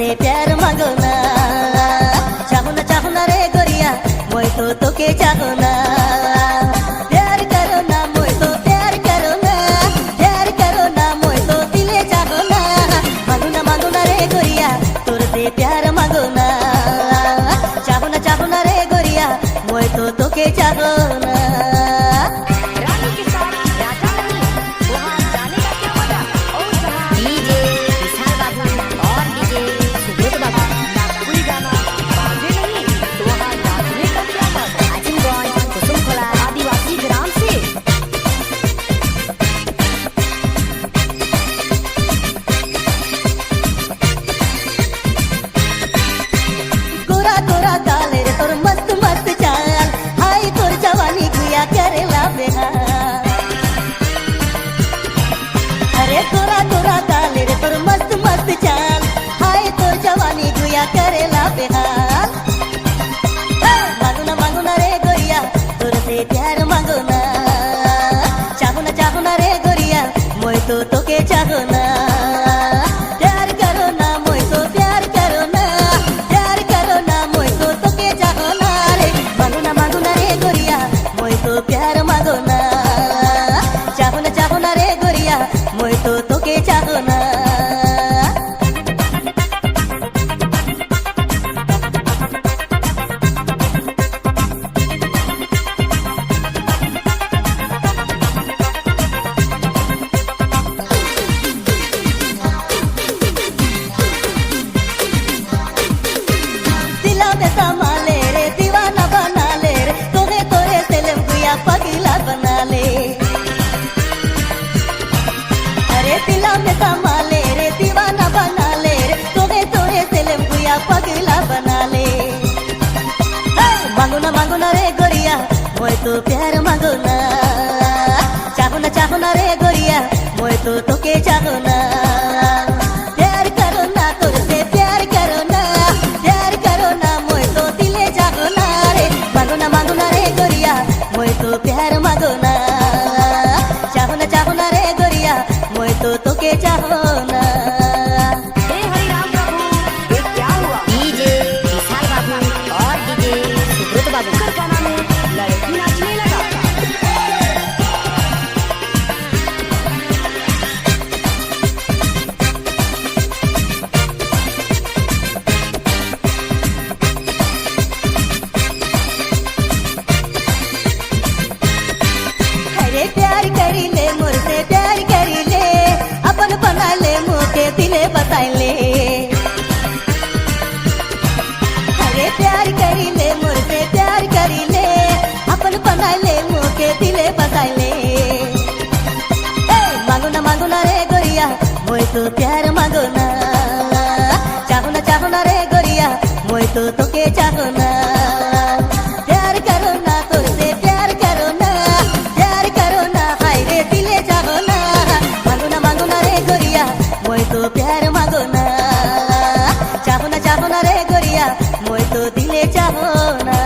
से प्यार मांगो ना। चाहो ना रे गोरिया मैं तो तोके चाहो ना। प्यार करो ना मैं तो प्यार करो ना। प्यार करो ना मैं तो दिले चाहो ना। मांगो ना रे गोरिया तोर से प्यार मांगो ना। चाहो ना रे गोरिया मैं तो तोके चाहो ना। अरे तोरा तोरा काले रे तोर मस्त मस्त चाल। हाय तोर जवानी गुया करेला बेहाल। मांगो ना रे गोरिया तोर से प्यार मांगो ना। चाहो ना रे गोरिया मैं तो तोके चाहो ना। प्यार करो ना मैं तो प्यार करो ना। प्यार करो ना मैं तो तोके चाहो ना रे। मांगो ना रे गोरिया मैं तो प्यार मांगो ना। चाहो ना रे गोरिया मैं तो तोके चाहो ना। दिला में समा ले रे दीवाना बना ले रे। तोरे से ले गुया पगला बना ले। अरे दिला में समा ले रे दीवाना बना ले रे। तोरे से ले गुया पगला बना ले। मांगो ना रे गोरिया मैं तो प्यार मांगो ना। चाहो ना रे गोरिया मैं तो तोके चाहो ना। प्यार करो ना तोर से प्यार करो ना। प्यार करो ना मैं तो दिले चाहो ना रे। मांगो ना रे गोरिया मैं तो प्यार मांगो ना। चाहो ना रे गोरिया मैं तो तोके चाहो ना। अरे प्यार करी ले मोर से प्यार करी ले। अपन बना ले मुके दिले बताई ले। अरे प्यार करी ले मोर से प्यार करी ले। अपन बना ले मुके दिले बताई ले। मांगो ना रे गोरिया मैं तो प्यार मांगो ना। चाहो ना रे गोरिया मैं तो तोके चाहो ना। प्यार करो ना तोर से प्यार करो ना। प्यार करो ना हाय रे दिले चाहो ना। मांगो ना रे गोरिया मैं तो प्यार मांगो ना। चाहो ना रे गोरिया मैं तो दिले चाहो ना।